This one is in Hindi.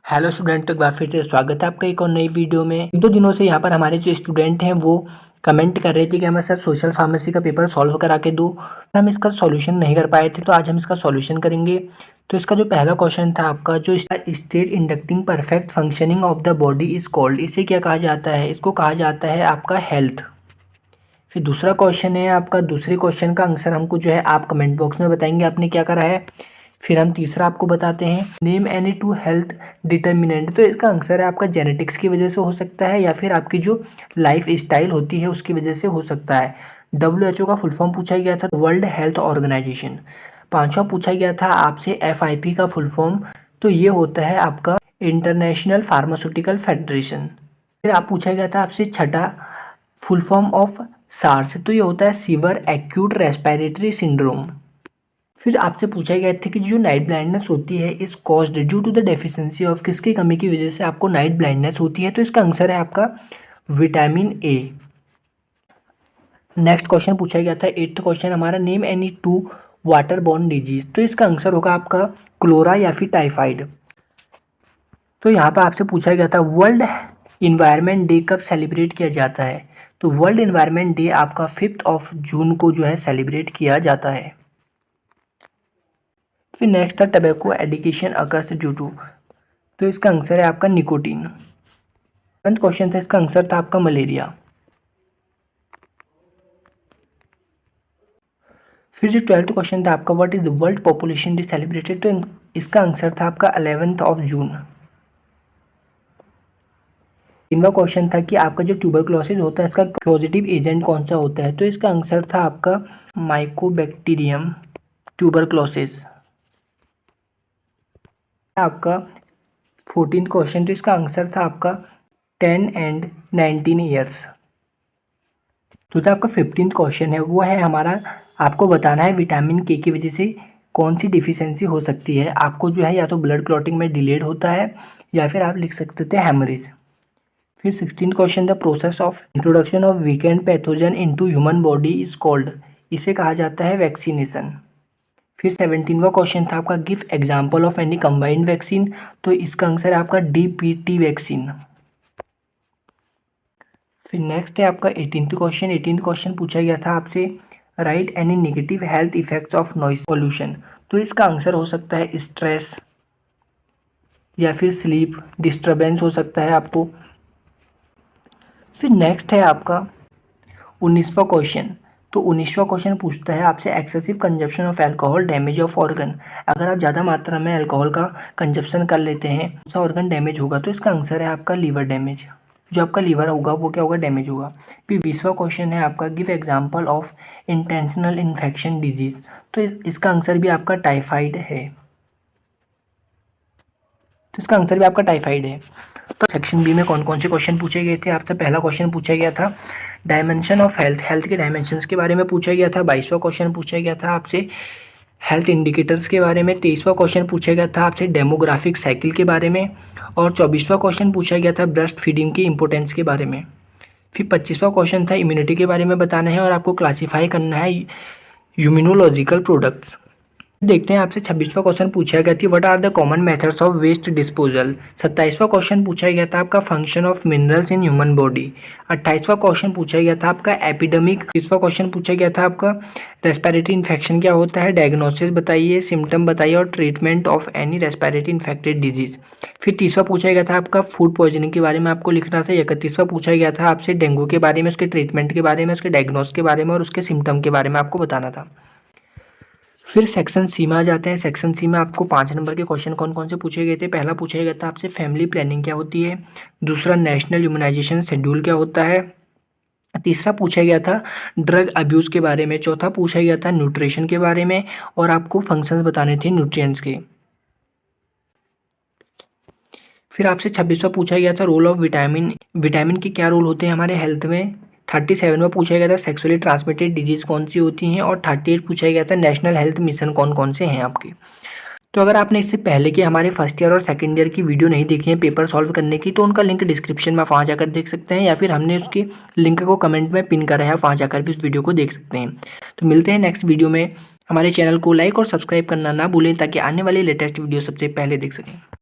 हेलो स्टूडेंट, तो एक बार फिर से स्वागत है आपका एक और नई वीडियो में। एक दो दिनों से यहाँ पर हमारे जो स्टूडेंट हैं वो कमेंट कर रहे थे कि हमें सर सोशल फार्मेसी का पेपर सॉल्व करा के दो। हम इसका सॉल्यूशन नहीं कर पाए थे, तो आज हम इसका सॉल्यूशन करेंगे। तो इसका जो पहला क्वेश्चन था आपका, जो state inducting perfect functioning of the body is called, इसे क्या कहा जाता है? इसको कहा जाता है आपका हेल्थ। फिर दूसरा क्वेश्चन है आपका, दूसरे क्वेश्चन का आंसर हमको जो है आप कमेंट बॉक्स में बताएंगे आपने क्या करा है। फिर हम तीसरा आपको बताते हैं, name any two health determinant. तो इसका आंसर है आपका जेनेटिक्स की वजह से हो सकता है या फिर आपकी जो लाइफ स्टाइल होती है उसकी वजह से हो सकता है। WHO का फुल फॉर्म पूछा गया था, वर्ल्ड हेल्थ ऑर्गेनाइजेशन। पांचवा पूछा गया था आपसे FIP का फुल फॉर्म, तो ये होता है आपका इंटरनेशनल फार्मास्यूटिकल फेडरेशन। फिर आप पूछा गया था आपसे छठा, फुल फॉर्म ऑफ सार्स, तो ये होता है सीवर एक्यूट रेस्पिरेटरी सिंड्रोम। फिर आपसे पूछा गया था कि जो नाइट ब्लाइंडनेस होती है is caused due to the deficiency of, किसकी कमी की वजह से आपको नाइट ब्लाइंडनेस होती है? तो इसका आंसर है आपका विटामिन ए। नेक्स्ट क्वेश्चन पूछा गया था, एट्थ क्वेश्चन हमारा, name any two water borne disease. तो इसका आंसर होगा आपका क्लोरा या फिर टाइफाइड। तो यहाँ पर आपसे पूछा गया था वर्ल्ड इन्वायरमेंट डे कब सेलिब्रेट किया जाता है? तो वर्ल्ड इन्वायरमेंट डे आपका 5 जून को जो है सेलिब्रेट किया जाता है। फिर नेक्स्ट था tobacco addiction occurs due to, तो इसका आंसर है आपका निकोटीन। 10th क्वेश्चन था, इसका आंसर था आपका मलेरिया। फिर जो 12th क्वेश्चन था आपका, what is the world population day celebrated, तो इसका आंसर था आपका 11 जून। 3वां क्वेश्चन था कि आपका जो ट्यूबरक्लोसिस होता है इसका पॉजिटिव एजेंट कौन सा होता है? तो इसका आंसर था आपका माइकोबैक्टीरियम ट्यूबरक्लोसिस। आपका 14th क्वेश्चन, तो इसका आंसर था आपका 10 एंड 19 ईयर्स। तो जो आपका 15th क्वेश्चन है वो है हमारा, आपको बताना है विटामिन के की वजह से कौन सी डिफिशियंसी हो सकती है। आपको जो है या तो ब्लड क्लॉटिंग में डिलेड होता है या फिर आप लिख सकते थे हेमरेज। फिर 16th question, the process of introduction of weekend pathogen into human body is called, इसे कहा जाता है वैक्सीनेशन। फिर 17वां क्वेश्चन था आपका, give example of any combined vaccine. तो इसका आंसर है आपका DPT वैक्सीन। फिर नेक्स्ट है आपका 18th क्वेश्चन। 18th क्वेश्चन पूछा गया था आपसे, right any negative health effects of noise pollution. तो इसका आंसर हो सकता है स्ट्रेस या फिर स्लीप डिस्टर्बेंस हो सकता है आपको। फिर नेक्स्ट है आपका 19वां क्वेश्चन। तो 19वां क्वेश्चन पूछता है आपसे, excessive consumption of alcohol damage of organ. अगर आप ज़्यादा मात्रा में अल्कोहल का कंजप्शन कर लेते हैं कौन सा ऑर्गन डैमेज होगा? तो इसका आंसर है आपका लीवर डैमेज। जो आपका लीवर होगा वो क्या होगा? डैमेज होगा। फिर 20वां क्वेश्चन है आपका, give example of intentional infection disease. तो इसका आंसर भी आपका टाइफाइड है। तो इसका आंसर भी आपका टाइफाइड है। तो सेक्शन बी में कौन कौन से क्वेश्चन पूछे गए थे? आपसे पहला क्वेश्चन पूछा गया था डायमेंशन ऑफ हेल्थ, हेल्थ के डायमेंशंस के बारे में पूछा गया था। 22वां क्वेश्चन पूछा गया था आपसे हेल्थ इंडिकेटर्स के बारे में। 23वां क्वेश्चन पूछा गया था आपसे डेमोग्राफिक साइकिल के बारे में। और 24वां क्वेश्चन पूछा गया था ब्रेस्ट फीडिंग की इंपॉर्टेंस के बारे में। फिर 25वां क्वेश्चन था इम्यूनिटी के बारे में बताना है और आपको क्लासीफाई करना है इम्यूनोलॉजिकल प्रोडक्ट्स। देखते हैं आपसे 26वां क्वेश्चन पूछा गया था, what are the common methods of waste disposal. 27वां क्वेश्चन पूछा गया था आपका function of minerals in human body. 28वां क्वेश्चन पूछा गया था आपका एपिडेमिक। 30वां क्वेश्चन पूछा गया था आपका रेस्पिरेटरी इन्फेक्शन क्या होता है, डायग्नोसिस बताइए, सिम्टम बताइए और treatment of any respiratory infected disease. फिर 30वां पूछा गया था आपका फूड पॉइजनिंग के बारे में आपको लिखना था। 31वां पूछा गया था आपसे डेंगू के बारे में, उसके ट्रीटमेंट के बारे में, उसके डायग्नोस के बारे में और उसके सिम्टम के बारे में आपको बताना था। फिर सेक्शन सी में आ जाते हैं। सेक्शन सी में आपको 5 नंबर के क्वेश्चन कौन कौन से पूछे गए थे? पहला पूछा गया था आपसे फैमिली प्लानिंग क्या होती है। दूसरा नेशनल इम्यूनाइजेशन शेड्यूल क्या होता है। तीसरा पूछा गया था ड्रग अब्यूज़ के बारे में। चौथा पूछा गया था न्यूट्रिशन के बारे में और आपको फंक्शंस बताने थे न्यूट्रिएंट्स के। फिर आपसे 26वां पूछा गया था रोल ऑफ विटामिन, विटामिन के क्या रोल होते हैं हमारे हेल्थ में। 37वां पूछा गया था सेक्सुअली ट्रांसमिटेड डिजीज कौन सी होती हैं और 38 पूछा गया था नेशनल हेल्थ मिशन कौन कौन से हैं आपके। तो अगर आपने इससे पहले के हमारे फर्स्ट ईयर और सेकंड ईयर की वीडियो नहीं देखी है पेपर सॉल्व करने की, तो उनका लिंक डिस्क्रिप्शन में आप वहाँ जाकर देख सकते हैं या फिर हमने उसके लिंक को कमेंट में पिन करा है, आप वहाँ जाकर भी उस वीडियो को देख सकते हैं। तो मिलते हैं नेक्स्ट वीडियो में। हमारे चैनल को लाइक और सब्सक्राइब करना ना भूलें ताकि आने वाली लेटेस्ट वीडियो सबसे पहले देख सकें।